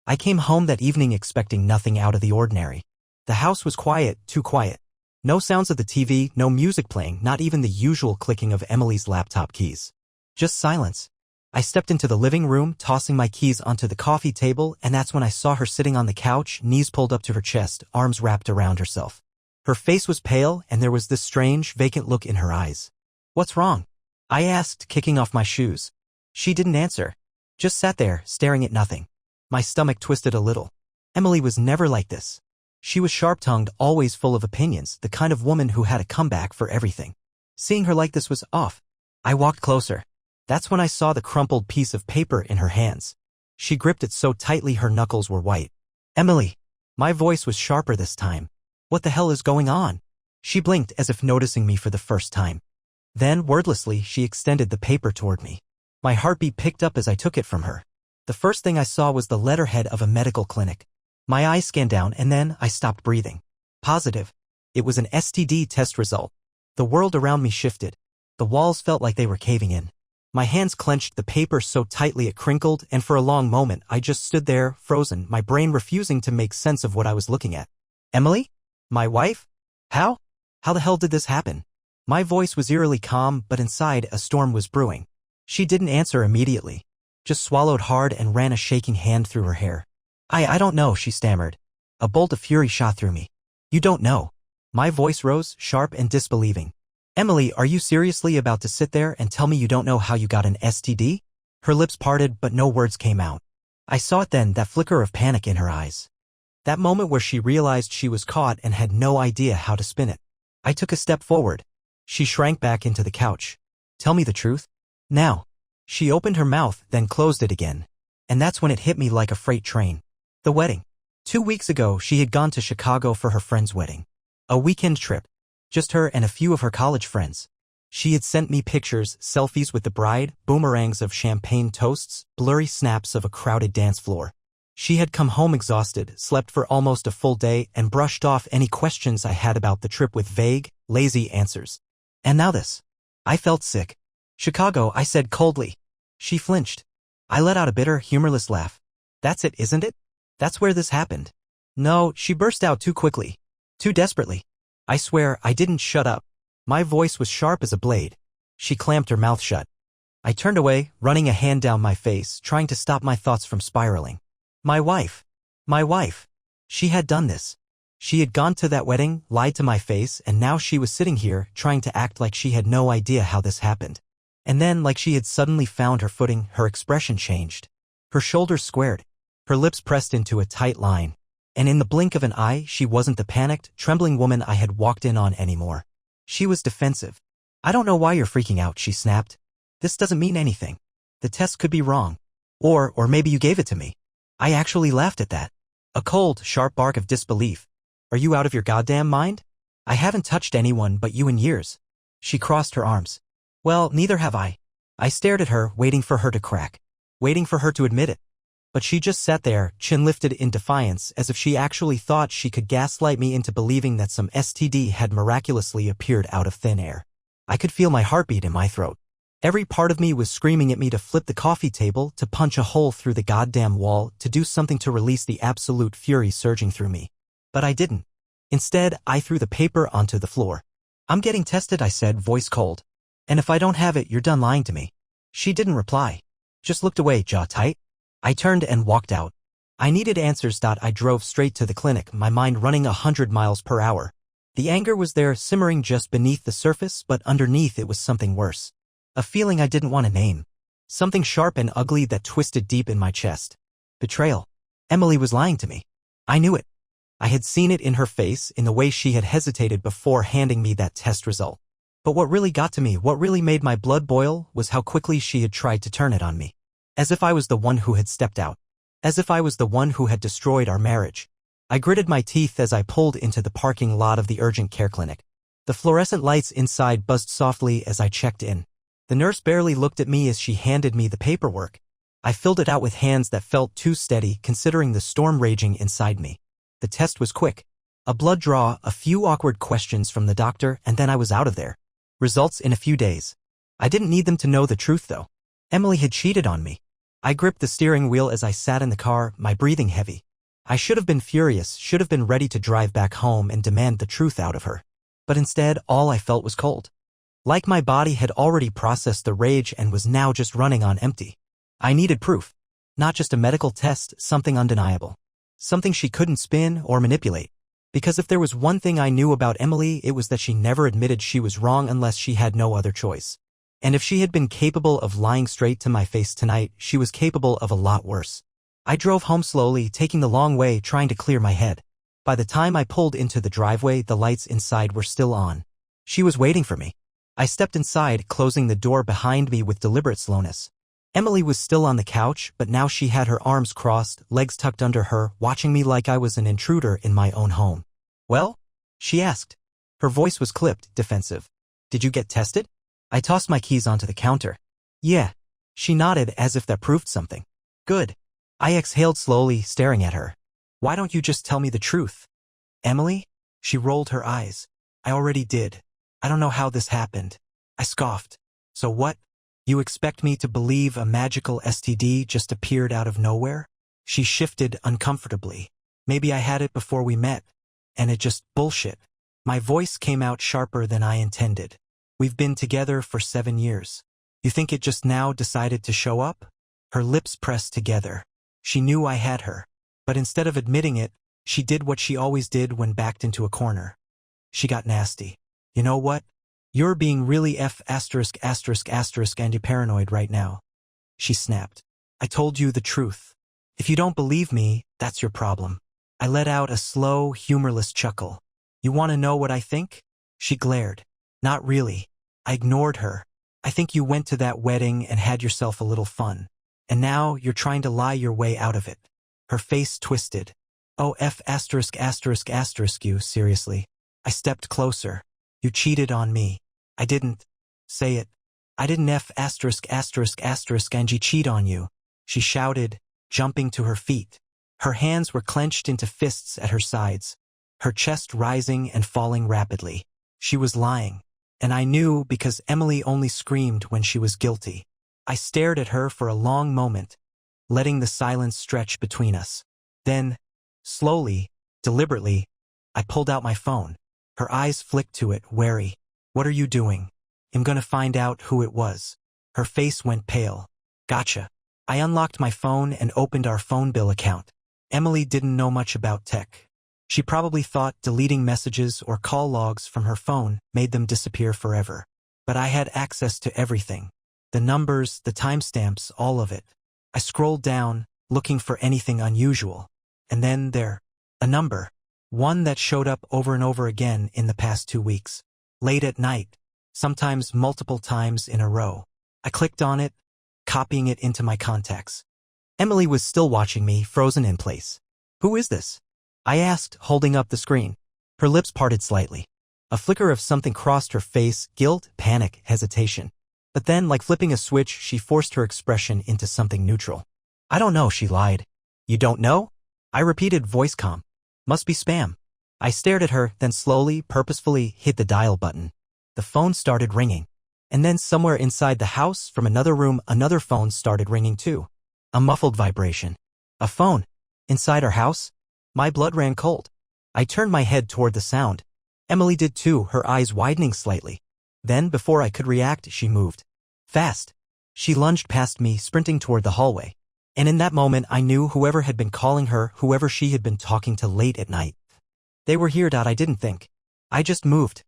I came home that evening expecting nothing out of the ordinary. The house was quiet, too quiet. No sounds of the TV, no music playing, not even the usual clicking of Emily's laptop keys. Just silence. I stepped into the living room, tossing my keys onto the coffee table, and that's when I saw her sitting on the couch, knees pulled up to her chest, arms wrapped around herself. Her face was pale, and there was this strange, vacant look in her eyes. "What's wrong?" I asked, kicking off my shoes. She didn't answer. Just sat there, staring at nothing. My stomach twisted a little. Emily was never like this. She was sharp-tongued, always full of opinions, the kind of woman who had a comeback for everything. Seeing her like this was off. I walked closer. That's when I saw the crumpled piece of paper in her hands. She gripped it so tightly her knuckles were white. "Emily." My voice was sharper this time. "What the hell is going on?" She blinked as if noticing me for the first time. Then, wordlessly, she extended the paper toward me. My heartbeat picked up as I took it from her. The first thing I saw was the letterhead of a medical clinic. My eyes scanned down and then I stopped breathing. Positive. It was an STD test result. The world around me shifted. The walls felt like they were caving in. My hands clenched the paper so tightly it crinkled, and for a long moment I just stood there, frozen, my brain refusing to make sense of what I was looking at. "Emily? My wife? How? How the hell did this happen?" My voice was eerily calm, but inside a storm was brewing. She didn't answer immediately. Just swallowed hard and ran a shaking hand through her hair. I don't know," she stammered. A bolt of fury shot through me. "You don't know?" My voice rose, sharp and disbelieving. "Emily, are you seriously about to sit there and tell me you don't know how you got an STD? Her lips parted, but no words came out. I saw it then, that flicker of panic in her eyes. That moment where she realized she was caught and had no idea how to spin it. I took a step forward. She shrank back into the couch. "Tell me the truth. Now." She opened her mouth, then closed it again. And that's when it hit me like a freight train. The wedding. 2 weeks ago, she had gone to Chicago for her friend's wedding. A weekend trip. Just her and a few of her college friends. She had sent me pictures, selfies with the bride, boomerangs of champagne toasts, blurry snaps of a crowded dance floor. She had come home exhausted, slept for almost a full day, and brushed off any questions I had about the trip with vague, lazy answers. And now this. I felt sick. "Chicago," I said coldly. She flinched. I let out a bitter, humorless laugh. "That's it, isn't it? That's where this happened." "No," she burst out too quickly. Too desperately. I swear, I didn't shut up. My voice was sharp as a blade. She clamped her mouth shut. I turned away, running a hand down my face, trying to stop my thoughts from spiraling. My wife. My wife. She had done this. She had gone to that wedding, lied to my face, and now she was sitting here, trying to act like she had no idea how this happened. And then, like she had suddenly found her footing, her expression changed. Her shoulders squared. Her lips pressed into a tight line. And in the blink of an eye, she wasn't the panicked, trembling woman I had walked in on anymore. She was defensive. "I don't know why you're freaking out," she snapped. "This doesn't mean anything. The test could be wrong. Or maybe you gave it to me." I actually laughed at that. A cold, sharp bark of disbelief. "Are you out of your goddamn mind? I haven't touched anyone but you in years." She crossed her arms. "Well, neither have I." I stared at her, waiting for her to crack. Waiting for her to admit it. But she just sat there, chin lifted in defiance, as if she actually thought she could gaslight me into believing that some STD had miraculously appeared out of thin air. I could feel my heartbeat in my throat. Every part of me was screaming at me to flip the coffee table, to punch a hole through the goddamn wall, to do something to release the absolute fury surging through me. But I didn't. Instead, I threw the paper onto the floor. "I'm getting tested," I said, voice cold. "And if I don't have it, you're done lying to me." She didn't reply. Just looked away, jaw tight. I turned and walked out. I needed answers. I drove straight to the clinic, my mind running 100 miles per hour. The anger was there, simmering just beneath the surface, but underneath it was something worse. A feeling I didn't want to name. Something sharp and ugly that twisted deep in my chest. Betrayal. Emily was lying to me. I knew it. I had seen it in her face, in the way she had hesitated before handing me that test result. But what really got to me, what really made my blood boil, was how quickly she had tried to turn it on me. As if I was the one who had stepped out. As if I was the one who had destroyed our marriage. I gritted my teeth as I pulled into the parking lot of the urgent care clinic. The fluorescent lights inside buzzed softly as I checked in. The nurse barely looked at me as she handed me the paperwork. I filled it out with hands that felt too steady, considering the storm raging inside me. The test was quick. A blood draw, a few awkward questions from the doctor, and then I was out of there. Results in a few days. I didn't need them to know the truth, though. Emily had cheated on me. I gripped the steering wheel as I sat in the car, my breathing heavy. I should have been furious, should have been ready to drive back home and demand the truth out of her. But instead, all I felt was cold. Like my body had already processed the rage and was now just running on empty. I needed proof. Not just a medical test, something undeniable. Something she couldn't spin or manipulate. Because if there was one thing I knew about Emily, it was that she never admitted she was wrong unless she had no other choice. And if she had been capable of lying straight to my face tonight, she was capable of a lot worse. I drove home slowly, taking the long way, trying to clear my head. By the time I pulled into the driveway, the lights inside were still on. She was waiting for me. I stepped inside, closing the door behind me with deliberate slowness. Emily was still on the couch, but now she had her arms crossed, legs tucked under her, watching me like I was an intruder in my own home. "Well?" she asked. Her voice was clipped, defensive. "Did you get tested?" I tossed my keys onto the counter. "Yeah." She nodded as if that proved something. "Good." I exhaled slowly, staring at her. "Why don't you just tell me the truth?" "Emily?" She rolled her eyes. "I already did. I don't know how this happened." I scoffed. "So what? You expect me to believe a magical STD just appeared out of nowhere?" She shifted uncomfortably. "Maybe I had it before we met. And it just bullshit." My voice came out sharper than I intended. "We've been together for 7 years. You think it just now decided to show up?" Her lips pressed together. She knew I had her. But instead of admitting it, she did what she always did when backed into a corner. She got nasty. "You know what? You're being really and you're paranoid right now." She snapped. "I told you the truth. If you don't believe me, that's your problem." I let out a slow, humorless chuckle. "You want to know what I think?" She glared. "Not really." I ignored her. "I think you went to that wedding and had yourself a little fun. And now you're trying to lie your way out of it." Her face twisted. "Oh, you, seriously?" I stepped closer. "You cheated on me." "I didn't." "Say it." "I didn't and you cheat on you," she shouted, jumping to her feet. Her hands were clenched into fists at her sides, her chest rising and falling rapidly. She was lying. And I knew because Emily only screamed when she was guilty. I stared at her for a long moment, letting the silence stretch between us. Then, slowly, deliberately, I pulled out my phone. Her eyes flicked to it, wary. "What are you doing?" "I'm gonna find out who it was." Her face went pale. "Gotcha." I unlocked my phone and opened our phone bill account. Emily didn't know much about tech. She probably thought deleting messages or call logs from her phone made them disappear forever. But I had access to everything. The numbers, the timestamps, all of it. I scrolled down, looking for anything unusual. And then a number. One that showed up over and over again in the past 2 weeks. Late at night. Sometimes multiple times in a row. I clicked on it, copying it into my contacts. Emily was still watching me, frozen in place. "Who is this?" I asked, holding up the screen. Her lips parted slightly. A flicker of something crossed her face, guilt, panic, hesitation. But then, like flipping a switch, she forced her expression into something neutral. "I don't know," she lied. "You don't know?" I repeated, voice calm. "Must be spam." I stared at her, then slowly, purposefully hit the dial button. The phone started ringing. And then somewhere inside the house, from another room, another phone started ringing too. A muffled vibration. A phone. Inside our house? My blood ran cold. I turned my head toward the sound. Emily did too, her eyes widening slightly. Then, before I could react, she moved. Fast. She lunged past me, sprinting toward the hallway. And in that moment, I knew whoever had been calling her, whoever she had been talking to late at night. They were here. I didn't think. I just moved.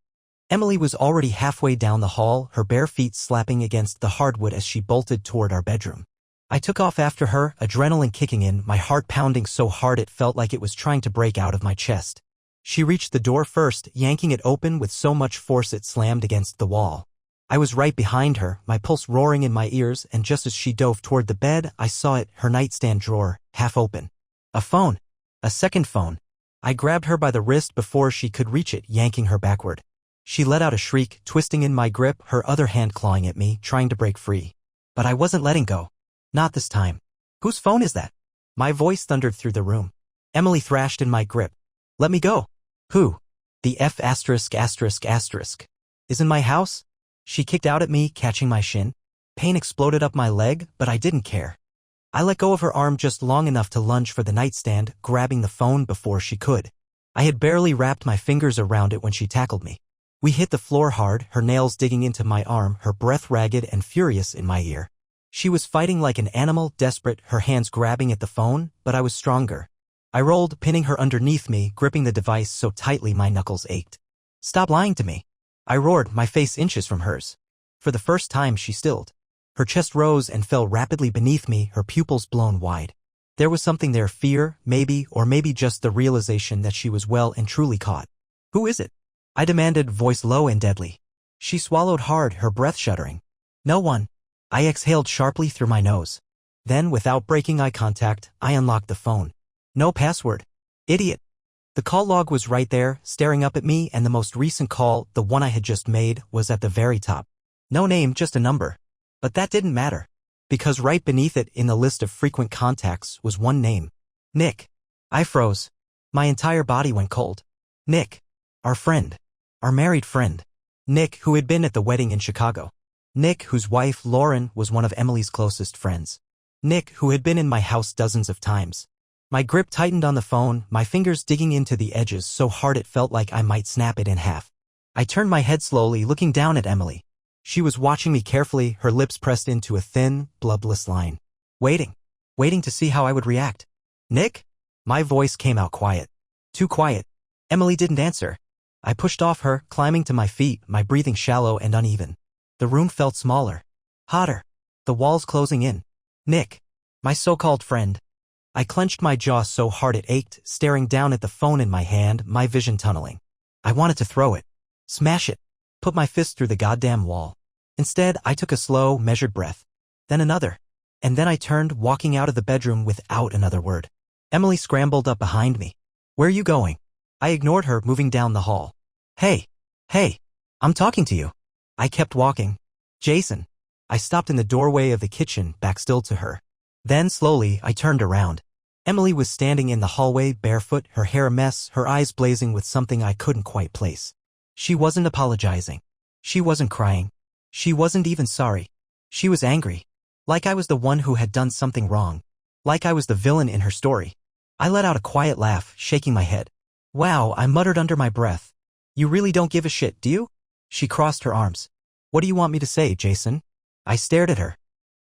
Emily was already halfway down the hall, her bare feet slapping against the hardwood as she bolted toward our bedroom. I took off after her, adrenaline kicking in, my heart pounding so hard it felt like it was trying to break out of my chest. She reached the door first, yanking it open with so much force it slammed against the wall. I was right behind her, my pulse roaring in my ears, and just as she dove toward the bed, I saw it, her nightstand drawer, half open. A phone. A second phone. I grabbed her by the wrist before she could reach it, yanking her backward. She let out a shriek, twisting in my grip, her other hand clawing at me, trying to break free. But I wasn't letting go. Not this time. "Whose phone is that?" My voice thundered through the room. Emily thrashed in my grip. "Let me go." "Who?" "The is in my house?" She kicked out at me, catching my shin. Pain exploded up my leg, but I didn't care. I let go of her arm just long enough to lunge for the nightstand, grabbing the phone before she could. I had barely wrapped my fingers around it when she tackled me. We hit the floor hard, her nails digging into my arm, her breath ragged and furious in my ear. She was fighting like an animal, desperate, her hands grabbing at the phone, but I was stronger. I rolled, pinning her underneath me, gripping the device so tightly my knuckles ached. "Stop lying to me," I roared, my face inches from hers. For the first time she stilled. Her chest rose and fell rapidly beneath me, her pupils blown wide. There was something there, fear, maybe, or maybe just the realization that she was well and truly caught. "Who is it?" I demanded, voice low and deadly. She swallowed hard, her breath shuddering. "No one." I exhaled sharply through my nose. Then, without breaking eye contact, I unlocked the phone. "No password. Idiot." The call log was right there, staring up at me, and the most recent call, the one I had just made, was at the very top. No name, just a number. But that didn't matter. Because right beneath it, in the list of frequent contacts, was one name. Nick. I froze. My entire body went cold. Nick. Our friend. Our married friend. Nick, who had been at the wedding in Chicago. Nick, whose wife, Lauren, was one of Emily's closest friends. Nick, who had been in my house dozens of times. My grip tightened on the phone, my fingers digging into the edges so hard it felt like I might snap it in half. I turned my head slowly, looking down at Emily. She was watching me carefully, her lips pressed into a thin, bloodless line. Waiting to see how I would react. "Nick?" My voice came out quiet. Too quiet. Emily didn't answer. I pushed off her, climbing to my feet, my breathing shallow and uneven. The room felt smaller. Hotter. The walls closing in. "Nick. My so-called friend." I clenched my jaw so hard it ached, staring down at the phone in my hand, my vision tunneling. I wanted to throw it. Smash it. Put my fist through the goddamn wall. Instead, I took a slow, measured breath. Then another. And then I turned, walking out of the bedroom without another word. Emily scrambled up behind me. "Where are you going?" I ignored her, moving down the hall. Hey, I'm talking to you." I kept walking. "Jason." I stopped in the doorway of the kitchen, back still to her. Then, slowly, I turned around. Emily was standing in the hallway, barefoot, her hair a mess, her eyes blazing with something I couldn't quite place. She wasn't apologizing. She wasn't crying. She wasn't even sorry. She was angry. Like I was the one who had done something wrong. Like I was the villain in her story. I let out a quiet laugh, shaking my head. "Wow," I muttered under my breath. "You really don't give a shit, do you?" She crossed her arms. "What do you want me to say, Jason?" I stared at her.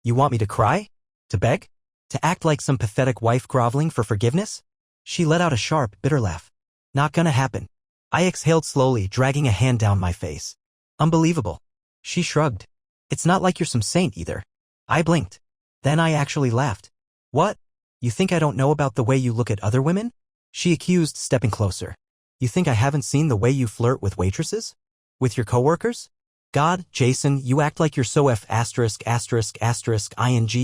"You want me to cry? To beg? To act like some pathetic wife groveling for forgiveness?" She let out a sharp, bitter laugh. "Not gonna happen." I exhaled slowly, dragging a hand down my face. "Unbelievable." She shrugged. "It's not like you're some saint either." I blinked. Then I actually laughed. "What? You think I don't know about the way you look at other women?" She accused, stepping closer. "You think I haven't seen the way you flirt with waitresses? With your coworkers? God, Jason, you act like you're so *****ing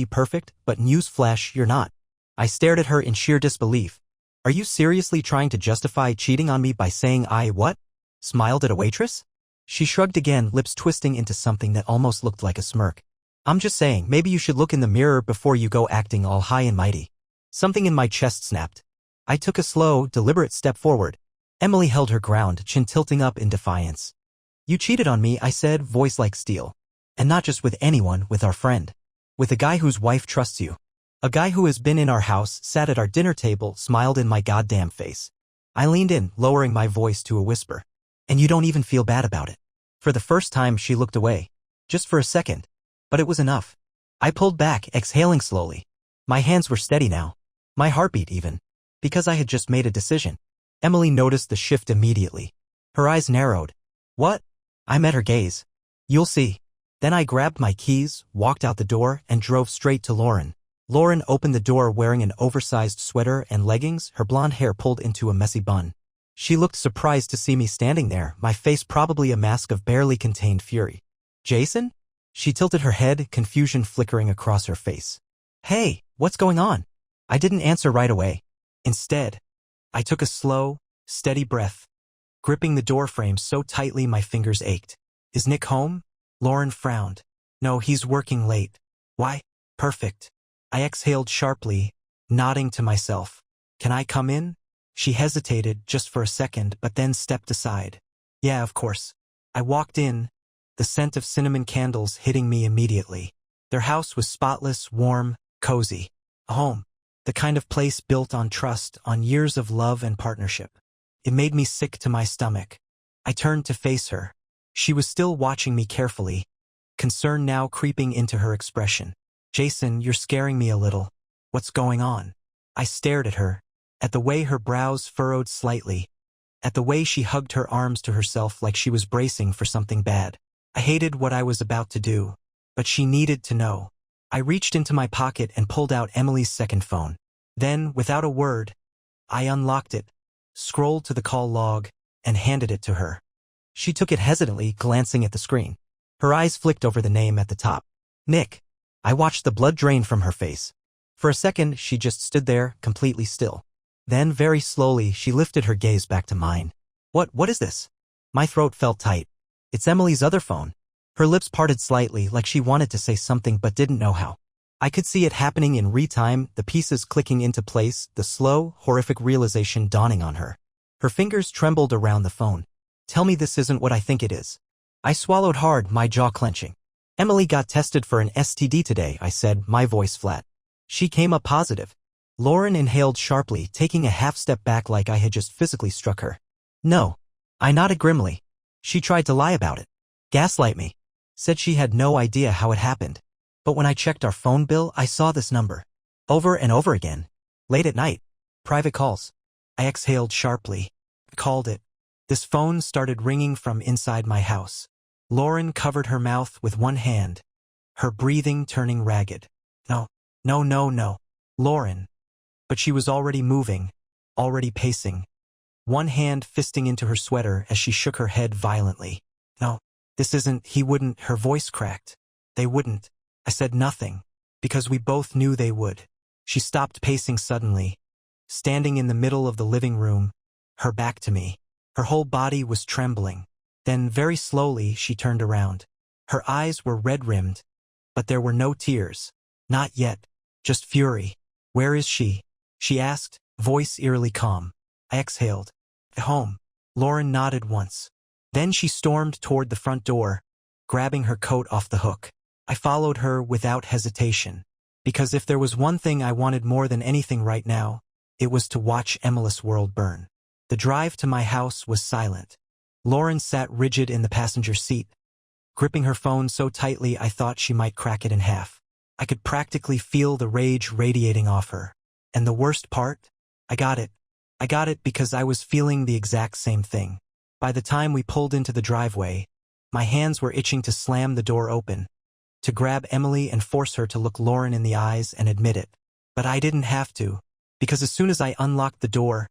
perfect, but newsflash, you're not." I stared at her in sheer disbelief. "Are you seriously trying to justify cheating on me by saying I what? Smiled at a waitress?" She shrugged again, lips twisting into something that almost looked like a smirk. "I'm just saying, maybe you should look in the mirror before you go acting all high and mighty." Something in my chest snapped. I took a slow, deliberate step forward. Emily held her ground, chin tilting up in defiance. "You cheated on me," I said, voice like steel. "And not just with anyone, with our friend. With a guy whose wife trusts you. A guy who has been in our house, sat at our dinner table, smiled in my goddamn face." I leaned in, lowering my voice to a whisper. "And you don't even feel bad about it." For the first time, she looked away. Just for a second. But it was enough. I pulled back, exhaling slowly. My hands were steady now. My heartbeat even. Because I had just made a decision. Emily noticed the shift immediately. Her eyes narrowed. "What?" I met her gaze. "You'll see." Then I grabbed my keys, walked out the door, and drove straight to Lauren. Lauren opened the door wearing an oversized sweater and leggings, her blonde hair pulled into a messy bun. She looked surprised to see me standing there, my face probably a mask of barely contained fury. "Jason?" She tilted her head, confusion flickering across her face. "Hey, what's going on?" I didn't answer right away. Instead, I took a slow, steady breath, gripping the doorframe so tightly my fingers ached. "Is Nick home?" Lauren frowned. "No, he's working late." "Why?" "Perfect." I exhaled sharply, nodding to myself. "Can I come in?" She hesitated just for a second, but then stepped aside. "Yeah, of course." I walked in, the scent of cinnamon candles hitting me immediately. Their house was spotless, warm, cozy. A home. The kind of place built on trust, on years of love and partnership. It made me sick to my stomach. I turned to face her. She was still watching me carefully, concern now creeping into her expression. "Jason, you're scaring me a little. What's going on?" I stared at her, at the way her brows furrowed slightly, at the way she hugged her arms to herself like she was bracing for something bad. I hated what I was about to do, but she needed to know. I reached into my pocket and pulled out Emily's second phone. Then, without a word, I unlocked it, scrolled to the call log, and handed it to her. She took it hesitantly, glancing at the screen. Her eyes flicked over the name at the top. Nick. I watched the blood drain from her face. For a second, she just stood there, completely still. Then, very slowly, she lifted her gaze back to mine. What is this?" My throat felt tight. "It's Emily's other phone." Her lips parted slightly, like she wanted to say something but didn't know how. I could see it happening in real-time, the pieces clicking into place, the slow, horrific realization dawning on her. Her fingers trembled around the phone. "Tell me this isn't what I think it is." I swallowed hard, my jaw clenching. "Emily got tested for an STD today," I said, my voice flat. "She came up positive." Lauren inhaled sharply, taking a half-step back like I had just physically struck her. "No." I nodded grimly. "She tried to lie about it. Gaslight me. Said she had no idea how it happened. But when I checked our phone bill, I saw this number. Over and over again. Late at night. Private calls." I exhaled sharply. I called it. This phone started ringing from inside my house. Lauren covered her mouth with one hand, her breathing turning ragged. "No. No. Lauren." But she was already moving, already pacing, one hand fisting into her sweater as she shook her head violently. "No, this isn't," he wouldn't, her voice cracked. "They wouldn't." I said nothing, because we both knew they would. She stopped pacing suddenly, standing in the middle of the living room, her back to me. Her whole body was trembling. Then, very slowly, she turned around. Her eyes were red-rimmed, but there were no tears. Not yet. Just fury. "Where is she?" she asked, voice eerily calm. I exhaled. "At home." Lauren nodded once. Then she stormed toward the front door, grabbing her coat off the hook. I followed her without hesitation, because if there was one thing I wanted more than anything right now, it was to watch Emily's world burn. The drive to my house was silent. Lauren sat rigid in the passenger seat, gripping her phone so tightly I thought she might crack it in half. I could practically feel the rage radiating off her. And the worst part? I got it. I got it because I was feeling the exact same thing. By the time we pulled into the driveway, my hands were itching to slam the door open, to grab Emily and force her to look Lauren in the eyes and admit it. But I didn't have to, because as soon as I unlocked the door,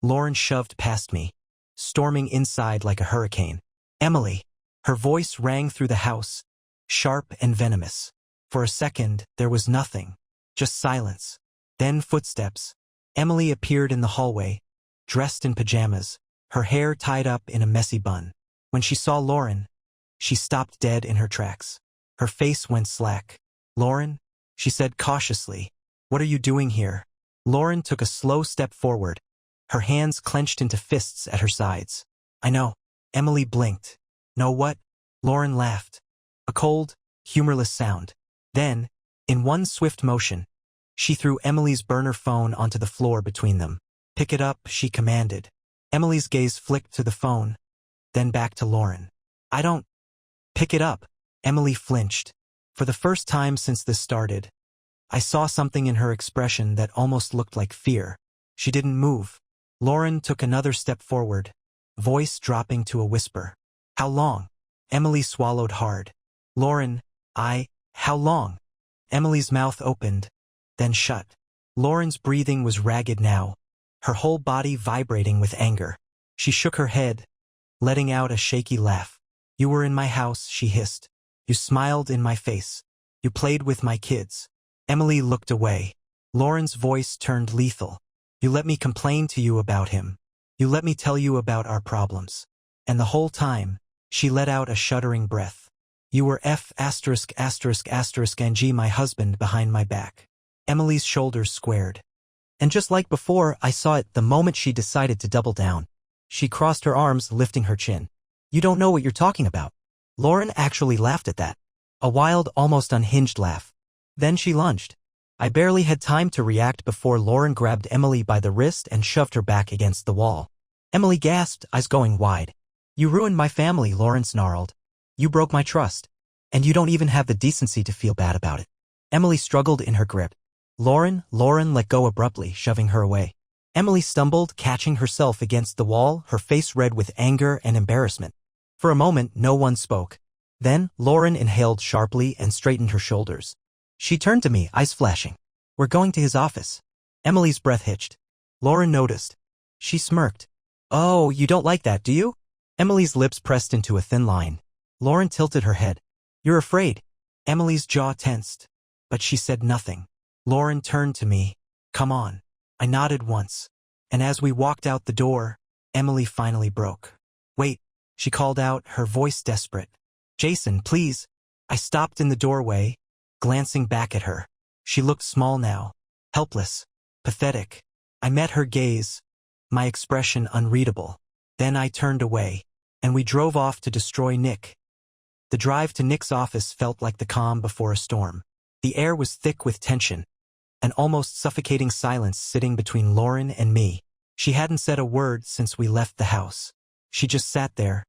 Lauren shoved past me, storming inside like a hurricane. "Emily!" Her voice rang through the house, sharp and venomous. For a second, there was nothing, just silence. Then footsteps. Emily appeared in the hallway, dressed in pajamas, her hair tied up in a messy bun. When she saw Lauren, she stopped dead in her tracks. Her face went slack. "Lauren?" she said cautiously. "What are you doing here?" Lauren took a slow step forward, her hands clenched into fists at her sides. "I know." Emily blinked. "Know what?" Lauren laughed. A cold, humorless sound. Then, in one swift motion, she threw Emily's burner phone onto the floor between them. "Pick it up," she commanded. Emily's gaze flicked to the phone, then back to Lauren. "I don't." "Pick it up." Emily flinched. For the first time since this started, I saw something in her expression that almost looked like fear. She didn't move. Lauren took another step forward, voice dropping to a whisper. "How long?" Emily swallowed hard. "Lauren, how long?" Emily's mouth opened, then shut. Lauren's breathing was ragged now, her whole body vibrating with anger. She shook her head, letting out a shaky laugh. "You were in my house," she hissed. "You smiled in my face. You played with my kids." Emily looked away. Lauren's voice turned lethal. "You let me complain to you about him. You let me tell you about our problems. And the whole time, she let out a shuddering breath. You were F********ng my husband behind my back." Emily's shoulders squared. And just like before, I saw it the moment she decided to double down. She crossed her arms, lifting her chin. "You don't know what you're talking about." Lauren actually laughed at that. A wild, almost unhinged laugh. Then she lunged. I barely had time to react before Lauren grabbed Emily by the wrist and shoved her back against the wall. Emily gasped, eyes going wide. You ruined my family, Lauren snarled. You broke my trust. And you don't even have the decency to feel bad about it. Emily struggled in her grip. Lauren let go abruptly, shoving her away. Emily stumbled, catching herself against the wall, her face red with anger and embarrassment. For a moment, no one spoke. Then, Lauren inhaled sharply and straightened her shoulders. She turned to me, eyes flashing. We're going to his office. Emily's breath hitched. Lauren noticed. She smirked. Oh, you don't like that, do you? Emily's lips pressed into a thin line. Lauren tilted her head. You're afraid. Emily's jaw tensed. But she said nothing. Lauren turned to me. Come on. I nodded once. And as we walked out the door, Emily finally broke. Wait, she called out, her voice desperate. Jason, please. I stopped in the doorway, glancing back at her. She looked small now, helpless, pathetic. I met her gaze, my expression unreadable. Then I turned away, and we drove off to destroy Nick. The drive to Nick's office felt like the calm before a storm. The air was thick with tension, an almost suffocating silence sitting between Lauren and me. She hadn't said a word since we left the house. She just sat there,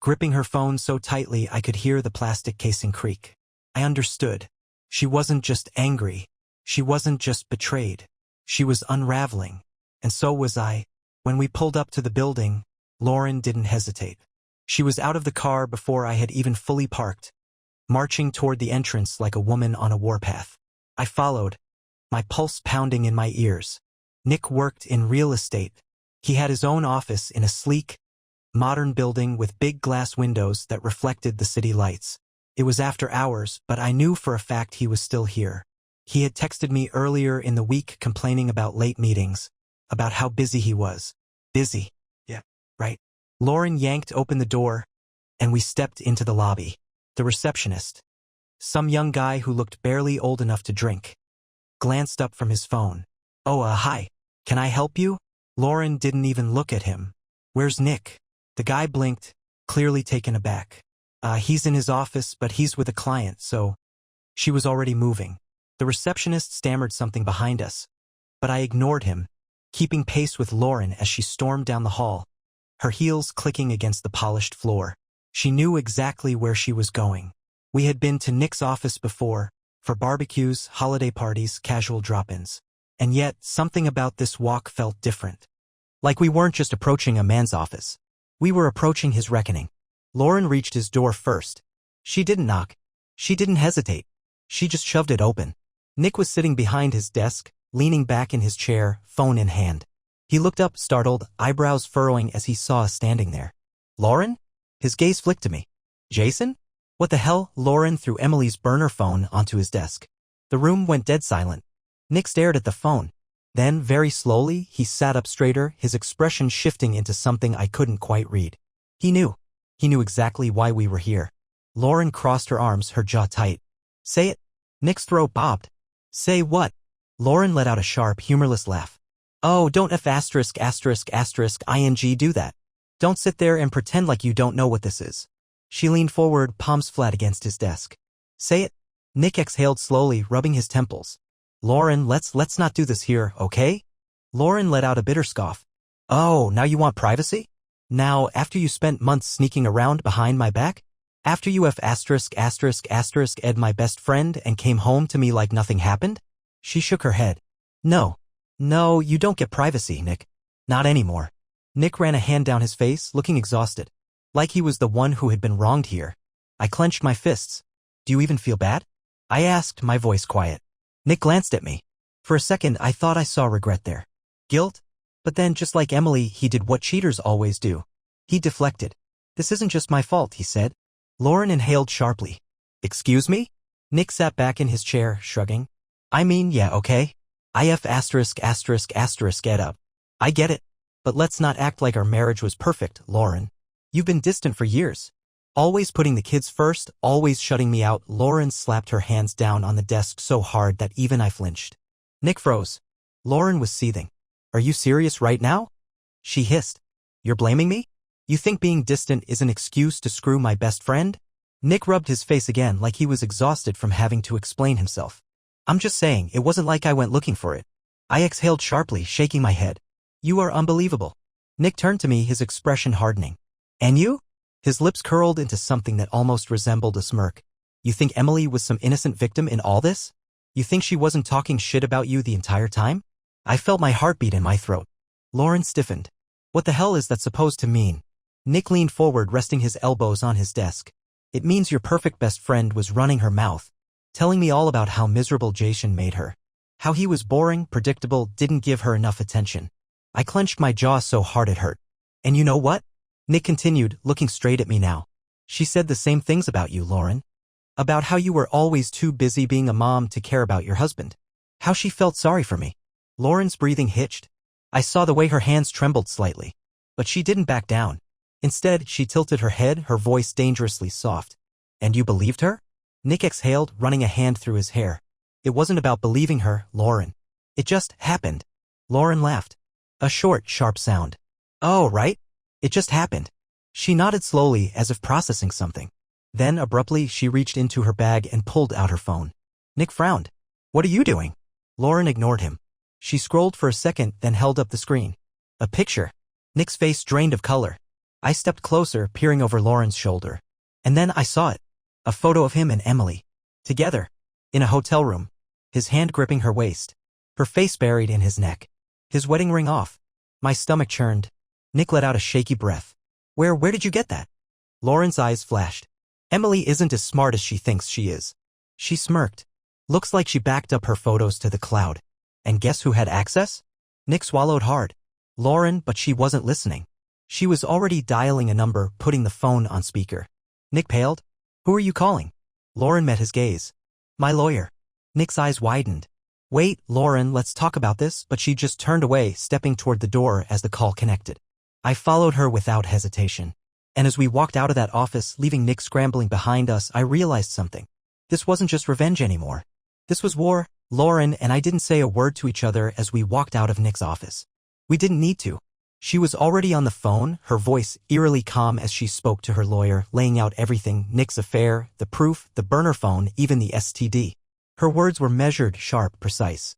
gripping her phone so tightly I could hear the plastic casing creak. I understood. She wasn't just angry. She wasn't just betrayed. She was unraveling. And so was I. When we pulled up to the building, Lauren didn't hesitate. She was out of the car before I had even fully parked, marching toward the entrance like a woman on a warpath. I followed, my pulse pounding in my ears. Nick worked in real estate. He had his own office in a sleek, modern building with big glass windows that reflected the city lights. It was after hours, but I knew for a fact he was still here. He had texted me earlier in the week complaining about late meetings, about how busy he was. Busy. Yeah, right. Lauren yanked open the door, and we stepped into the lobby. The receptionist, some young guy who looked barely old enough to drink, glanced up from his phone. Oh, hi. Can I help you? Lauren didn't even look at him. Where's Nick? The guy blinked, clearly taken aback. He's in his office, but he's with a client, so... She was already moving. The receptionist stammered something behind us, but I ignored him, keeping pace with Lauren as she stormed down the hall, her heels clicking against the polished floor. She knew exactly where she was going. We had been to Nick's office before, for barbecues, holiday parties, casual drop-ins. And yet, something about this walk felt different. Like we weren't just approaching a man's office. We were approaching his reckoning. Lauren reached his door first. She didn't knock. She didn't hesitate. She just shoved it open. Nick was sitting behind his desk, leaning back in his chair, phone in hand. He looked up, startled, eyebrows furrowing as he saw us standing there. Lauren? His gaze flicked to me. Jason? What the hell? Lauren threw Emily's burner phone onto his desk. The room went dead silent. Nick stared at the phone. Then, very slowly, he sat up straighter, his expression shifting into something I couldn't quite read. He knew. He knew exactly why we were here. Lauren crossed her arms, her jaw tight. Say it. Nick's throat bobbed. Say what? Lauren let out a sharp, humorless laugh. Oh, don't ****ing do that. Don't sit there and pretend like you don't know what this is. She leaned forward, palms flat against his desk. Say it. Nick exhaled slowly, rubbing his temples. Lauren, let's not do this here, okay? Lauren let out a bitter scoff. Oh, now you want privacy? Now, after you spent months sneaking around behind my back? After you ****ed my best friend and came home to me like nothing happened? She shook her head. No, you don't get privacy, Nick. Not anymore. Nick ran a hand down his face, looking exhausted. Like he was the one who had been wronged here. I clenched my fists. Do you even feel bad? I asked, my voice quiet. Nick glanced at me. For a second, I thought I saw regret there. Guilt? But then, just like Emily, he did what cheaters always do. He deflected. This isn't just my fault, he said. Lauren inhaled sharply. Excuse me? Nick sat back in his chair, shrugging. I mean, yeah, okay. Get up. I get it. But let's not act like our marriage was perfect, Lauren. You've been distant for years. Always putting the kids first, always shutting me out. Lauren slapped her hands down on the desk so hard that even I flinched. Nick froze. Lauren was seething. Are you serious right now? She hissed. You're blaming me? You think being distant is an excuse to screw my best friend? Nick rubbed his face again like he was exhausted from having to explain himself. I'm just saying, it wasn't like I went looking for it. I exhaled sharply, shaking my head. You are unbelievable. Nick turned to me, his expression hardening. And you? His lips curled into something that almost resembled a smirk. You think Emily was some innocent victim in all this? You think she wasn't talking shit about you the entire time? I felt my heartbeat in my throat. Lauren stiffened. What the hell is that supposed to mean? Nick leaned forward, resting his elbows on his desk. It means your perfect best friend was running her mouth, telling me all about how miserable Jason made her. How he was boring, predictable, didn't give her enough attention. I clenched my jaw so hard it hurt. And you know what? Nick continued, looking straight at me now. She said the same things about you, Lauren. About how you were always too busy being a mom to care about your husband. How she felt sorry for me. Lauren's breathing hitched. I saw the way her hands trembled slightly. But she didn't back down. Instead, she tilted her head, her voice dangerously soft. And you believed her? Nick exhaled, running a hand through his hair. It wasn't about believing her, Lauren. It just happened. Lauren laughed. A short, sharp sound. Oh, right? It just happened. She nodded slowly, as if processing something. Then, abruptly, she reached into her bag and pulled out her phone. Nick frowned. What are you doing? Lauren ignored him. She scrolled for a second, then held up the screen. A picture. Nick's face drained of color. I stepped closer, peering over Lauren's shoulder. And then I saw it. A photo of him and Emily. Together. In a hotel room. His hand gripping her waist. Her face buried in his neck. His wedding ring off. My stomach churned. Nick let out a shaky breath. Where did you get that? Lauren's eyes flashed. Emily isn't as smart as she thinks she is. She smirked. Looks like she backed up her photos to the cloud. And guess who had access? Nick swallowed hard. Lauren, but she wasn't listening. She was already dialing a number, putting the phone on speaker. Nick paled. Who are you calling? Lauren met his gaze. My lawyer. Nick's eyes widened. Wait, Lauren, let's talk about this, but she just turned away, stepping toward the door as the call connected. I followed her without hesitation. And as we walked out of that office, leaving Nick scrambling behind us, I realized something. This wasn't just revenge anymore. This was war. Lauren and I didn't say a word to each other as we walked out of Nick's office. We didn't need to. She was already on the phone, her voice eerily calm as she spoke to her lawyer, laying out everything, Nick's affair, the proof, the burner phone, even the STD. Her words were measured, sharp, precise.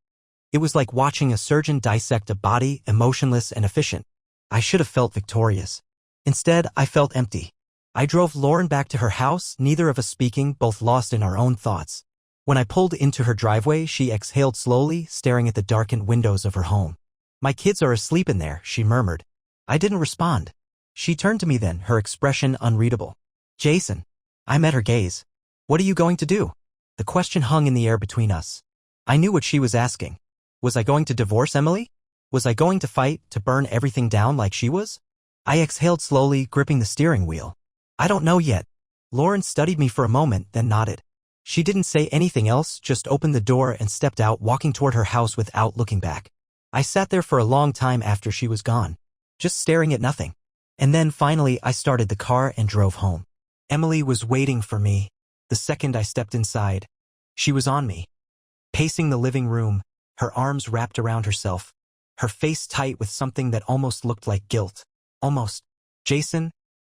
It was like watching a surgeon dissect a body, emotionless and efficient. I should have felt victorious. Instead, I felt empty. I drove Lauren back to her house, neither of us speaking, both lost in our own thoughts. When I pulled into her driveway, she exhaled slowly, staring at the darkened windows of her home. My kids are asleep in there, she murmured. I didn't respond. She turned to me then, her expression unreadable. Jason. I met her gaze. What are you going to do? The question hung in the air between us. I knew what she was asking. Was I going to divorce Emily? Was I going to fight, to burn everything down like she was? I exhaled slowly, gripping the steering wheel. I don't know yet. Lauren studied me for a moment, then nodded. She didn't say anything else, just opened the door and stepped out, walking toward her house without looking back. I sat there for a long time after she was gone, just staring at nothing. And then finally I started the car and drove home. Emily was waiting for me. The second I stepped inside, she was on me. Pacing the living room, her arms wrapped around herself, her face tight with something that almost looked like guilt. Almost. Jason?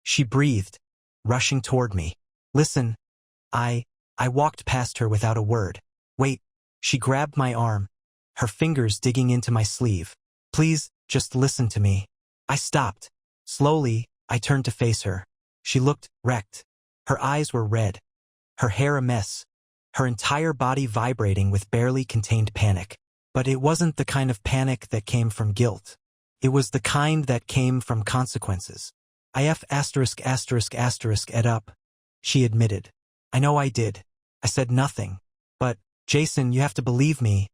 She breathed, rushing toward me. Listen. I walked past her without a word. Wait. She grabbed my arm, her fingers digging into my sleeve. Please, just listen to me. I stopped. Slowly, I turned to face her. She looked wrecked. Her eyes were red, her hair a mess, her entire body vibrating with barely contained panic. But it wasn't the kind of panic that came from guilt. It was the kind that came from consequences. I ******ed up, she admitted. I know I did. I said nothing. But, Jason, you have to believe me.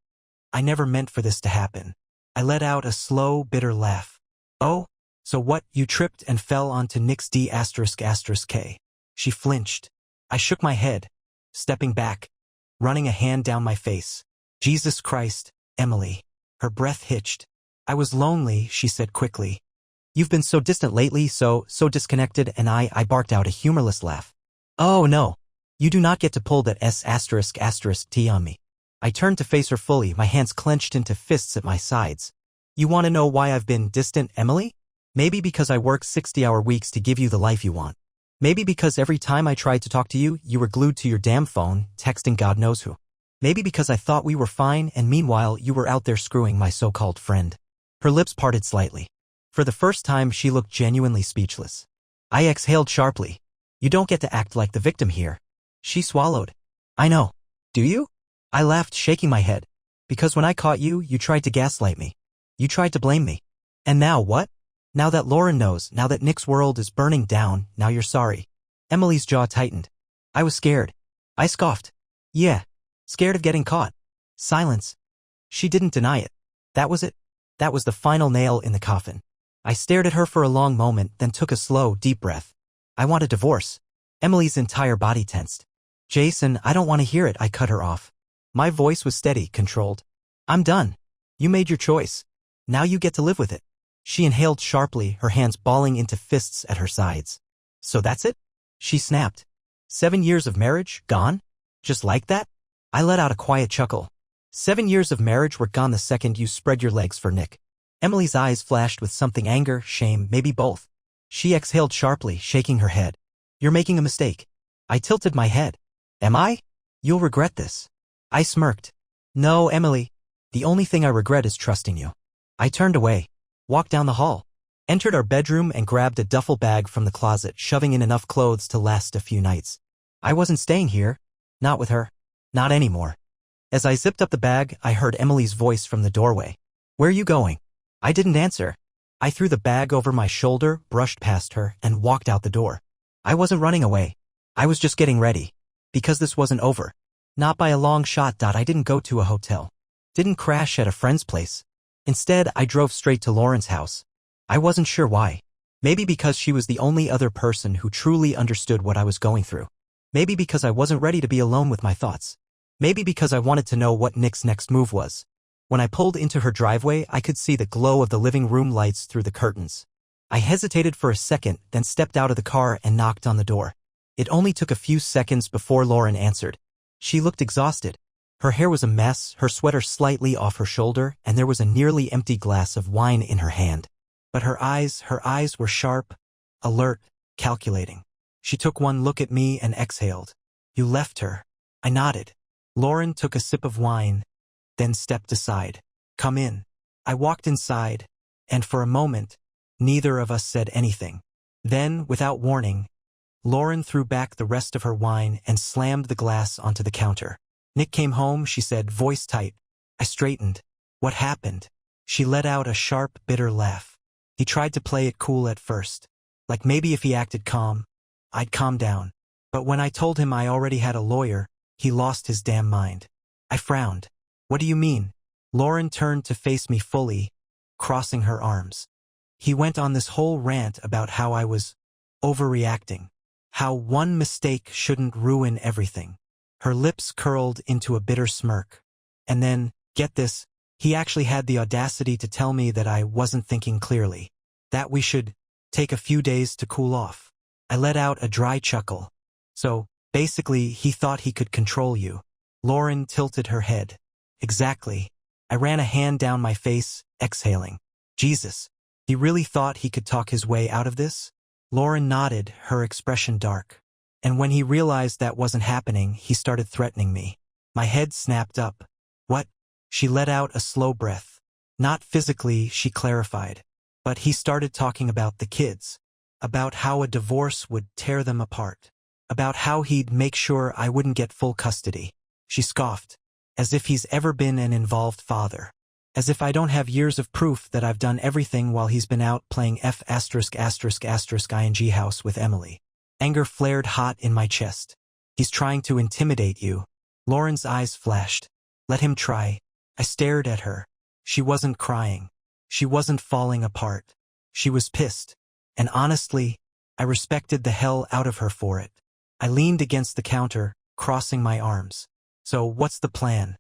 I never meant for this to happen. I let out a slow, bitter laugh. Oh? So what, you tripped and fell onto Nick's *****K. She flinched. I shook my head, stepping back, running a hand down my face. Jesus Christ, Emily. Her breath hitched. I was lonely, she said quickly. You've been so distant lately, so disconnected, and I barked out a humorless laugh. Oh no. You do not get to pull that ****T on me. I turned to face her fully, my hands clenched into fists at my sides. You want to know why I've been distant, Emily? Maybe because I work 60-hour weeks to give you the life you want. Maybe because every time I tried to talk to you, you were glued to your damn phone, texting God knows who. Maybe because I thought we were fine and meanwhile you were out there screwing my so-called friend. Her lips parted slightly. For the first time she looked genuinely speechless. I exhaled sharply. You don't get to act like the victim here. She swallowed. I know. Do you? I laughed, shaking my head. Because when I caught you, you tried to gaslight me. You tried to blame me. And now what? Now that Lauren knows, now that Nick's world is burning down, now you're sorry. Emily's jaw tightened. I was scared. I scoffed. Yeah. Scared of getting caught. Silence. She didn't deny it. That was it. That was the final nail in the coffin. I stared at her for a long moment, then took a slow, deep breath. I want a divorce. Emily's entire body tensed. Jason, I don't want to hear it, I cut her off. My voice was steady, controlled. I'm done. You made your choice. Now you get to live with it. She inhaled sharply, her hands balling into fists at her sides. So that's it? She snapped. 7 years of marriage, gone? Just like that? I let out a quiet chuckle. 7 years of marriage were gone the second you spread your legs for Nick. Emily's eyes flashed with something, anger, shame, maybe both. She exhaled sharply, shaking her head. You're making a mistake. I tilted my head. Am I? You'll regret this. I smirked. No, Emily. The only thing I regret is trusting you. I turned away, walked down the hall, entered our bedroom and grabbed a duffel bag from the closet, shoving in enough clothes to last a few nights. I wasn't staying here. Not with her. Not anymore. As I zipped up the bag, I heard Emily's voice from the doorway. Where are you going? I didn't answer. I threw the bag over my shoulder, brushed past her, and walked out the door. I wasn't running away. I was just getting ready. Because this wasn't over. Not by a long shot. I didn't go to a hotel. Didn't crash at a friend's place. Instead, I drove straight to Lauren's house. I wasn't sure why. Maybe because she was the only other person who truly understood what I was going through. Maybe because I wasn't ready to be alone with my thoughts. Maybe because I wanted to know what Nick's next move was. When I pulled into her driveway, I could see the glow of the living room lights through the curtains. I hesitated for a second, then stepped out of the car and knocked on the door. It only took a few seconds before Lauren answered. She looked exhausted. Her hair was a mess, her sweater slightly off her shoulder, and there was a nearly empty glass of wine in her hand. But her eyes were sharp, alert, calculating. She took one look at me and exhaled. You left her. I nodded. Lauren took a sip of wine, then stepped aside. Come in. I walked inside, and for a moment, neither of us said anything. Then, without warning, Lauren threw back the rest of her wine and slammed the glass onto the counter. Nick came home, she said, voice tight. I straightened. What happened? She let out a sharp, bitter laugh. He tried to play it cool at first. Like maybe if he acted calm, I'd calm down. But when I told him I already had a lawyer, he lost his damn mind. I frowned. What do you mean? Lauren turned to face me fully, crossing her arms. He went on this whole rant about how I was overreacting. How one mistake shouldn't ruin everything. Her lips curled into a bitter smirk. And then, get this, he actually had the audacity to tell me that I wasn't thinking clearly. That we should take a few days to cool off. I let out a dry chuckle. So, basically, he thought he could control you. Lauren tilted her head. Exactly. I ran a hand down my face, exhaling. Jesus. He really thought he could talk his way out of this? Lauren nodded, her expression dark. And when he realized that wasn't happening, he started threatening me. My head snapped up. What? She let out a slow breath. Not physically, she clarified. But he started talking about the kids. About how a divorce would tear them apart. About how he'd make sure I wouldn't get full custody. She scoffed. As if he's ever been an involved father. As if I don't have years of proof that I've done everything while he's been out playing *****ing house with Emily. Anger flared hot in my chest. He's trying to intimidate you. Lauren's eyes flashed. Let him try. I stared at her. She wasn't crying. She wasn't falling apart. She was pissed. And honestly, I respected the hell out of her for it. I leaned against the counter, crossing my arms. So what's the plan?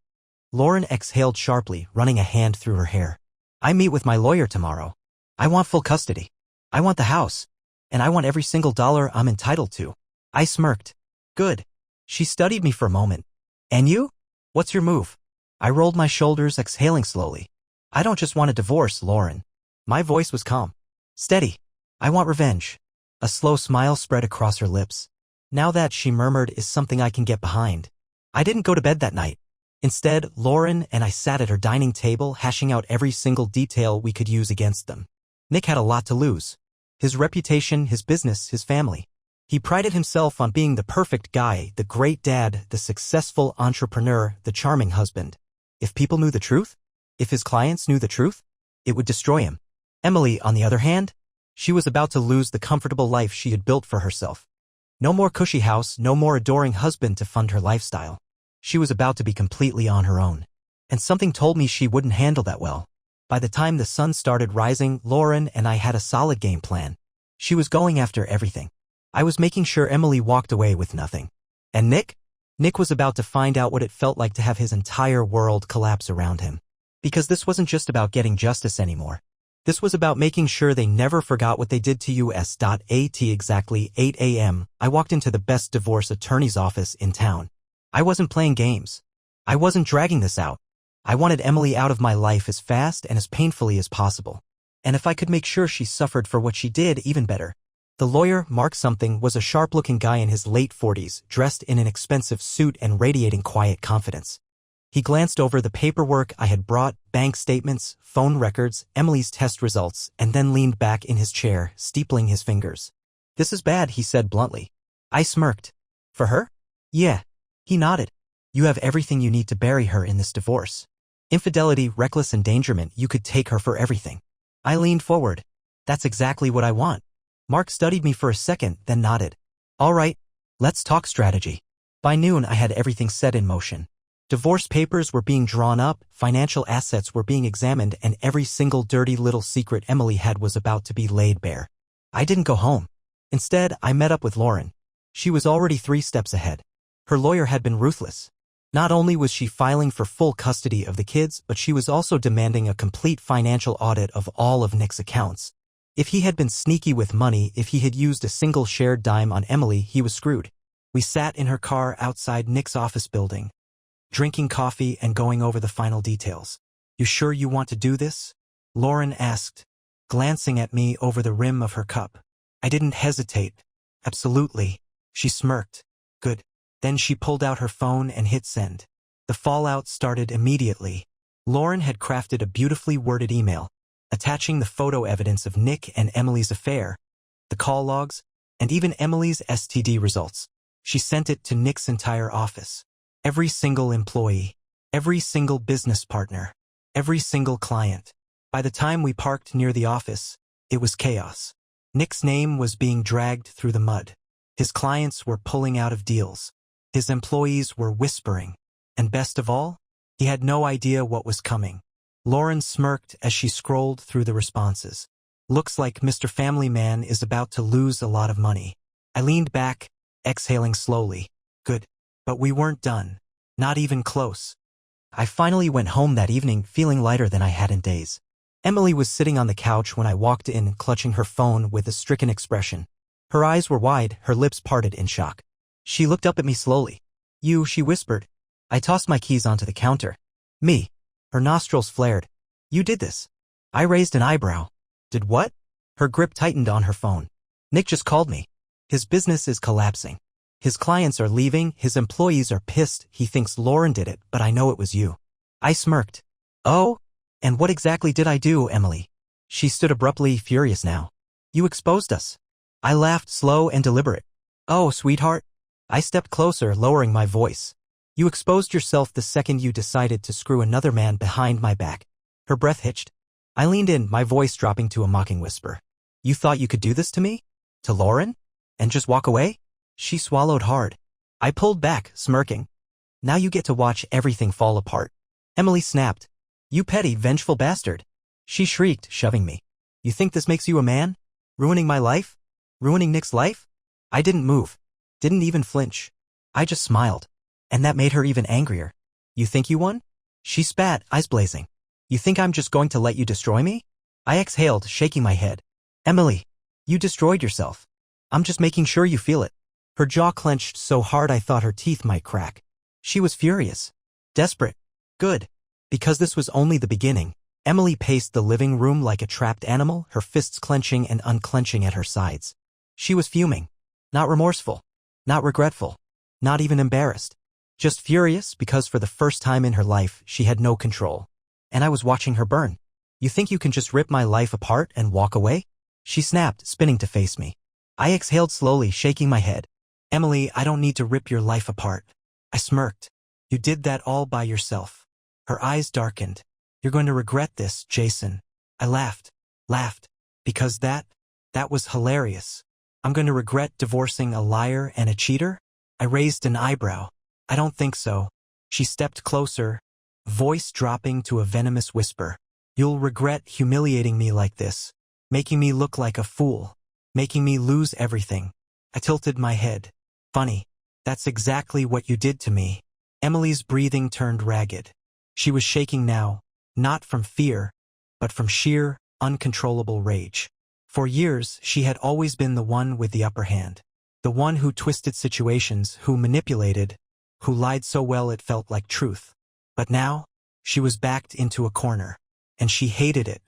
Lauren exhaled sharply, running a hand through her hair. I meet with my lawyer tomorrow. I want full custody. I want the house. And I want every single dollar I'm entitled to. I smirked. Good. She studied me for a moment. And you? What's your move? I rolled my shoulders, exhaling slowly. I don't just want a divorce, Lauren. My voice was calm. Steady. I want revenge. A slow smile spread across her lips. Now that, she murmured, is something I can get behind. I didn't go to bed that night. Instead, Lauren and I sat at her dining table hashing out every single detail we could use against them. Nick had a lot to lose. His reputation, his business, his family. He prided himself on being the perfect guy, the great dad, the successful entrepreneur, the charming husband. If people knew the truth, if his clients knew the truth, it would destroy him. Emily, on the other hand, she was about to lose the comfortable life she had built for herself. No more cushy house, no more adoring husband to fund her lifestyle. She was about to be completely on her own. And something told me she wouldn't handle that well. By the time the sun started rising, Lauren and I had a solid game plan. She was going after everything. I was making sure Emily walked away with nothing. And Nick? Nick was about to find out what it felt like to have his entire world collapse around him. Because this wasn't just about getting justice anymore. This was about making sure they never forgot what they did to you. At exactly 8 a.m., I walked into the best divorce attorney's office in town. I wasn't playing games. I wasn't dragging this out. I wanted Emily out of my life as fast and as painfully as possible. And if I could make sure she suffered for what she did, even better. The lawyer, Mark something, was a sharp-looking guy in his late 40s, dressed in an expensive suit and radiating quiet confidence. He glanced over the paperwork I had brought, bank statements, phone records, Emily's test results, and then leaned back in his chair, steepling his fingers. "This is bad," he said bluntly. I smirked. "For her?" "Yeah." He nodded. "You have everything you need to bury her in this divorce. Infidelity, reckless endangerment, you could take her for everything." I leaned forward. "That's exactly what I want." Mark studied me for a second, then nodded. "All right, let's talk strategy." By noon, I had everything set in motion. Divorce papers were being drawn up, financial assets were being examined, and every single dirty little secret Emily had was about to be laid bare. I didn't go home. Instead, I met up with Lauren. She was already 3 steps ahead. Her lawyer had been ruthless. Not only was she filing for full custody of the kids, but she was also demanding a complete financial audit of all of Nick's accounts. If he had been sneaky with money, if he had used a single shared dime on Emily, he was screwed. We sat in her car outside Nick's office building, drinking coffee and going over the final details. "You sure you want to do this?" Lauren asked, glancing at me over the rim of her cup. I didn't hesitate. "Absolutely." She smirked. "Good." Then she pulled out her phone and hit send. The fallout started immediately. Lauren had crafted a beautifully worded email, attaching the photo evidence of Nick and Emily's affair, the call logs, and even Emily's STD results. She sent it to Nick's entire office. Every single employee, every single business partner, every single client. By the time we parked near the office, it was chaos. Nick's name was being dragged through the mud. His clients were pulling out of deals. His employees were whispering. And best of all, he had no idea what was coming. Lauren smirked as she scrolled through the responses. "Looks like Mr. Family Man is about to lose a lot of money." I leaned back, exhaling slowly. Good. But we weren't done. Not even close. I finally went home that evening feeling lighter than I had in days. Emily was sitting on the couch when I walked in, clutching her phone with a stricken expression. Her eyes were wide, her lips parted in shock. She looked up at me slowly. "You," she whispered. I tossed my keys onto the counter. "Me." Her nostrils flared. "You did this." I raised an eyebrow. "Did what?" Her grip tightened on her phone. "Nick just called me. His business is collapsing. His clients are leaving, his employees are pissed, he thinks Lauren did it, but I know it was you." I smirked. "Oh? And what exactly did I do, Emily?" She stood abruptly, furious now. "You exposed us." I laughed, slow and deliberate. "Oh, sweetheart." I stepped closer, lowering my voice. "You exposed yourself the second you decided to screw another man behind my back." Her breath hitched. I leaned in, my voice dropping to a mocking whisper. "You thought you could do this to me? To Lauren? And just walk away?" She swallowed hard. I pulled back, smirking. "Now you get to watch everything fall apart." Emily snapped. "You petty, vengeful bastard." She shrieked, shoving me. "You think this makes you a man? Ruining my life? Ruining Nick's life?" I didn't move. Didn't even flinch. I just smiled. And that made her even angrier. "You think you won?" She spat, eyes blazing. "You think I'm just going to let you destroy me?" I exhaled, shaking my head. "Emily, you destroyed yourself. I'm just making sure you feel it." Her jaw clenched so hard I thought her teeth might crack. She was furious. Desperate. Good. Because this was only the beginning. Emily paced the living room like a trapped animal, her fists clenching and unclenching at her sides. She was fuming. Not remorseful. Not regretful. Not even embarrassed. Just furious because for the first time in her life, she had no control. And I was watching her burn. You think you can just rip my life apart and walk away? She snapped, spinning to face me. I exhaled slowly, shaking my head. Emily, I don't need to rip your life apart. I smirked. You did that all by yourself. Her eyes darkened. You're going to regret this, Jason. I laughed. Because that was hilarious. I'm going to regret divorcing a liar and a cheater? I raised an eyebrow. I don't think so. She stepped closer, voice dropping to a venomous whisper. You'll regret humiliating me like this, making me look like a fool, making me lose everything. I tilted my head. Funny. That's exactly what you did to me. Emily's breathing turned ragged. She was shaking now, not from fear, but from sheer, uncontrollable rage. For years, she had always been the one with the upper hand. The one who twisted situations, who manipulated, who lied so well it felt like truth. But now, she was backed into a corner. And she hated it.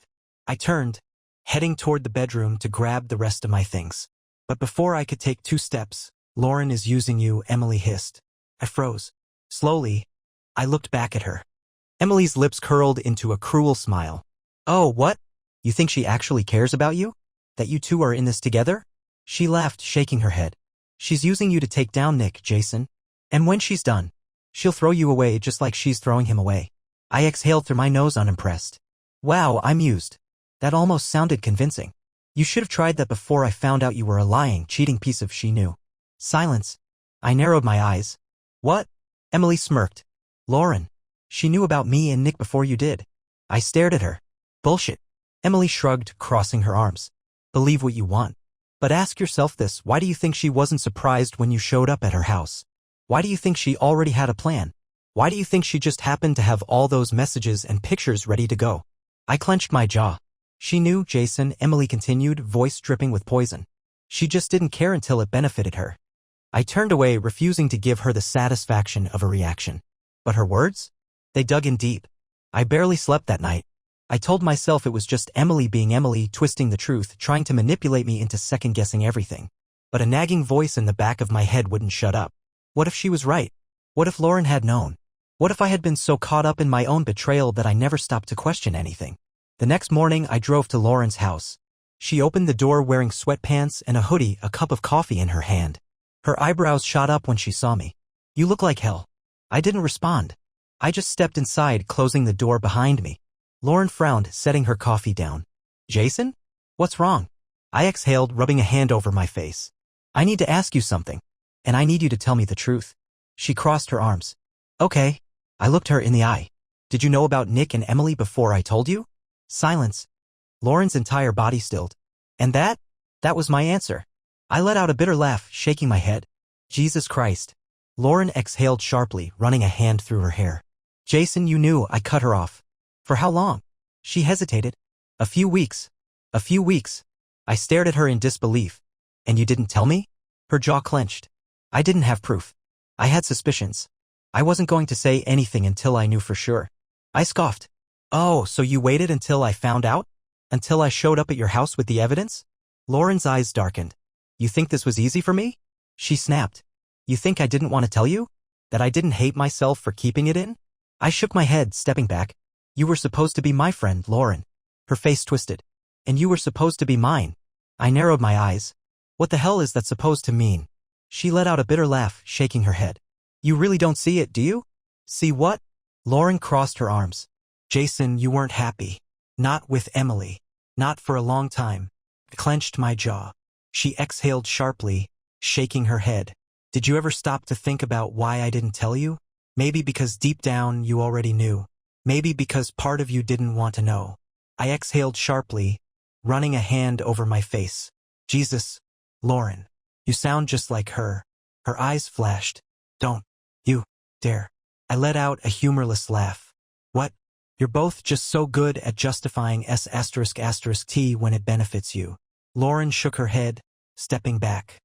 I turned, heading toward the bedroom to grab the rest of my things. But before I could take 2 steps, Lauren is using you, Emily hissed. I froze. Slowly, I looked back at her. Emily's lips curled into a cruel smile. Oh, what? You think she actually cares about you? That you two are in this together? She laughed, shaking her head. She's using you to take down Nick, Jason. And when she's done, she'll throw you away just like she's throwing him away. I exhaled through my nose, unimpressed. Wow, I'm used. That almost sounded convincing. You should have tried that before I found out you were a lying, cheating piece of she knew. Silence. I narrowed my eyes. What? Emily smirked. Lauren. She knew about me and Nick before you did. I stared at her. Bullshit. Emily shrugged, crossing her arms. Believe what you want. But ask yourself this, why do you think she wasn't surprised when you showed up at her house? Why do you think she already had a plan? Why do you think she just happened to have all those messages and pictures ready to go? I clenched my jaw. She knew, Jason, Emily continued, voice dripping with poison. She just didn't care until it benefited her. I turned away, refusing to give her the satisfaction of a reaction. But her words? They dug in deep. I barely slept that night. I told myself it was just Emily being Emily, twisting the truth, trying to manipulate me into second-guessing everything. But a nagging voice in the back of my head wouldn't shut up. What if she was right? What if Lauren had known? What if I had been so caught up in my own betrayal that I never stopped to question anything? The next morning, I drove to Lauren's house. She opened the door wearing sweatpants and a hoodie, a cup of coffee in her hand. Her eyebrows shot up when she saw me. You look like hell. I didn't respond. I just stepped inside, closing the door behind me. Lauren frowned, setting her coffee down. Jason? What's wrong? I exhaled, rubbing a hand over my face. I need to ask you something. And I need you to tell me the truth. She crossed her arms. Okay. I looked her in the eye. Did you know about Nick and Emily before I told you? Silence. Lauren's entire body stilled. And that was my answer. I let out a bitter laugh, shaking my head. Jesus Christ. Lauren exhaled sharply, running a hand through her hair. Jason, you knew. I cut her off. For how long? She hesitated. A few weeks. A few weeks. I stared at her in disbelief. And you didn't tell me? Her jaw clenched. I didn't have proof. I had suspicions. I wasn't going to say anything until I knew for sure. I scoffed. Oh, so you waited until I found out? Until I showed up at your house with the evidence? Lauren's eyes darkened. You think this was easy for me? She snapped. You think I didn't want to tell you? That I didn't hate myself for keeping it in? I shook my head, stepping back. You were supposed to be my friend, Lauren. Her face twisted. And you were supposed to be mine. I narrowed my eyes. What the hell is that supposed to mean? She let out a bitter laugh, shaking her head. You really don't see it, do you? See what? Lauren crossed her arms. Jason, you weren't happy. Not with Emily. Not for a long time. I clenched my jaw. She exhaled sharply, shaking her head. Did you ever stop to think about why I didn't tell you? Maybe because deep down you already knew. Maybe because part of you didn't want to know. I exhaled sharply, running a hand over my face. Jesus, Lauren, you sound just like her. Her eyes flashed. Don't you dare. I let out a humorless laugh. What? You're both just so good at justifying S***T when it benefits you. Lauren shook her head, stepping back.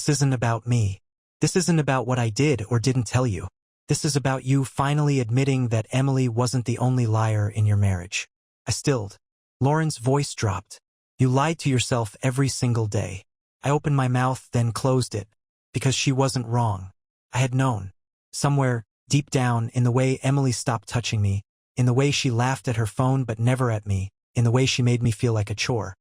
This isn't about me. This isn't about what I did or didn't tell you. This is about you finally admitting that Emily wasn't the only liar in your marriage. I stilled. Lauren's voice dropped. You lied to yourself every single day. I opened my mouth, then closed it, because she wasn't wrong. I had known. Somewhere, deep down, in the way Emily stopped touching me, in the way she laughed at her phone but never at me, in the way she made me feel like a chore.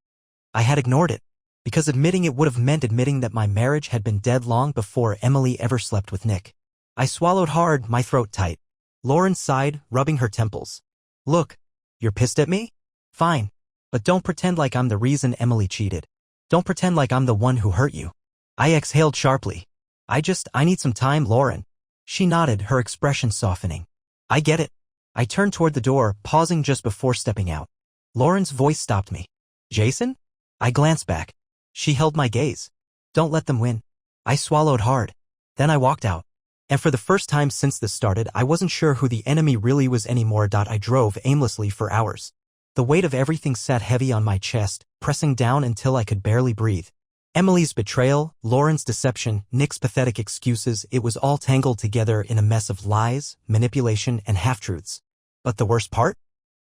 I had ignored it, because admitting it would have meant admitting that my marriage had been dead long before Emily ever slept with Nick. I swallowed hard, my throat tight. Lauren sighed, rubbing her temples. Look, you're pissed at me? Fine. But don't pretend like I'm the reason Emily cheated. Don't pretend like I'm the one who hurt you. I exhaled sharply. I need some time, Lauren. She nodded, her expression softening. I get it. I turned toward the door, pausing just before stepping out. Lauren's voice stopped me. Jason? I glanced back. She held my gaze. Don't let them win. I swallowed hard. Then I walked out. And for the first time since this started, I wasn't sure who the enemy really was anymore. I drove aimlessly for hours. The weight of everything sat heavy on my chest, pressing down until I could barely breathe. Emily's betrayal, Lauren's deception, Nick's pathetic excuses, it was all tangled together in a mess of lies, manipulation, and half-truths. But the worst part?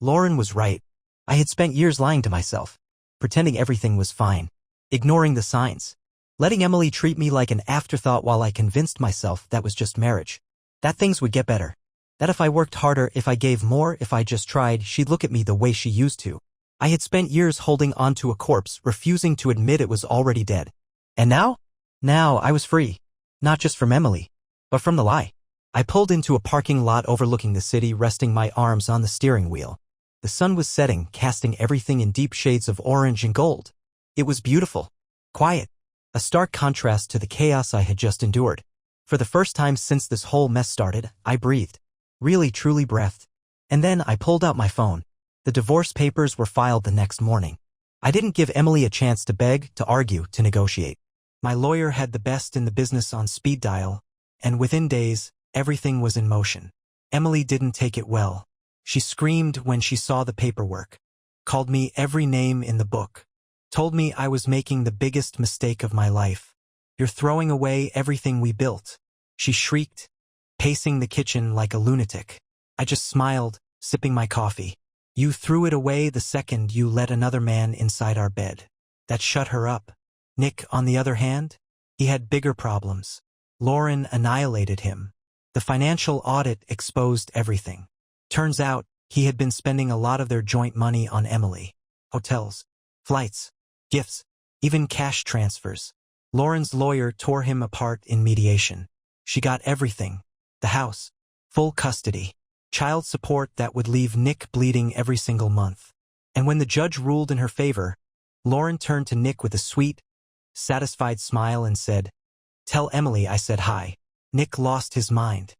Lauren was right. I had spent years lying to myself, pretending everything was fine, ignoring the signs, letting Emily treat me like an afterthought while I convinced myself that was just marriage, that things would get better, that if I worked harder, if I gave more, if I just tried, she'd look at me the way she used to. I had spent years holding on to a corpse, refusing to admit it was already dead. And now? Now I was free. Not just from Emily, but from the lie. I pulled into a parking lot overlooking the city, resting my arms on the steering wheel. The sun was setting, casting everything in deep shades of orange and gold. It was beautiful. Quiet. A stark contrast to the chaos I had just endured. For the first time since this whole mess started, I breathed. Really, truly breathed. And then I pulled out my phone. The divorce papers were filed the next morning. I didn't give Emily a chance to beg, to argue, to negotiate. My lawyer had the best in the business on speed dial, and within days, everything was in motion. Emily didn't take it well. She screamed when she saw the paperwork, called me every name in the book, told me I was making the biggest mistake of my life. You're throwing away everything we built. She shrieked, pacing the kitchen like a lunatic. I just smiled, sipping my coffee. You threw it away the second you let another man inside our bed. That shut her up. Nick, on the other hand, he had bigger problems. Lauren annihilated him. The financial audit exposed everything. Turns out, he had been spending a lot of their joint money on Emily. Hotels, flights, gifts, even cash transfers. Lauren's lawyer tore him apart in mediation. She got everything. The house, full custody, child support that would leave Nick bleeding every single month. And when the judge ruled in her favor, Lauren turned to Nick with a sweet, satisfied smile and said, "Tell Emily I said hi." Nick lost his mind.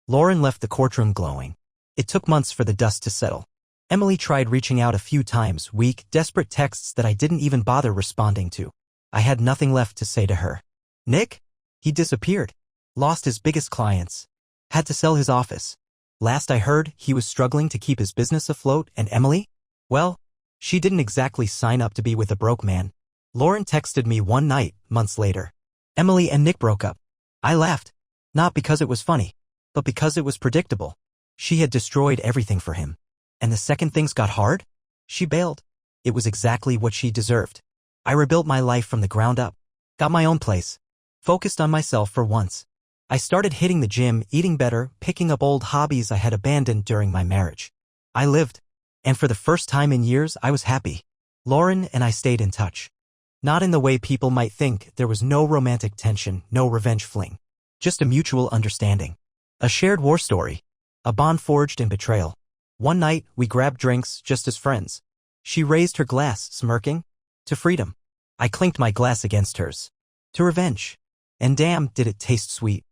Lauren left the courtroom glowing. It took months for the dust to settle. Emily tried reaching out a few times, weak, desperate texts that I didn't even bother responding to. I had nothing left to say to her. Nick? He disappeared. Lost his biggest clients. Had to sell his office. Last I heard, he was struggling to keep his business afloat, and Emily? Well, she didn't exactly sign up to be with a broke man. Lauren texted me one night, months later. Emily and Nick broke up. I laughed. Not because it was funny, but because it was predictable. She had destroyed everything for him. And the second things got hard, she bailed. It was exactly what she deserved. I rebuilt my life from the ground up. Got my own place. Focused on myself for once. I started hitting the gym, eating better, picking up old hobbies I had abandoned during my marriage. I lived. And for the first time in years, I was happy. Lauren and I stayed in touch. Not in the way people might think. There was no romantic tension, no revenge fling. Just a mutual understanding. A shared war story. A bond forged in betrayal. One night, we grabbed drinks, just as friends. She raised her glass, smirking. To freedom. I clinked my glass against hers. To revenge. And damn, did it taste sweet.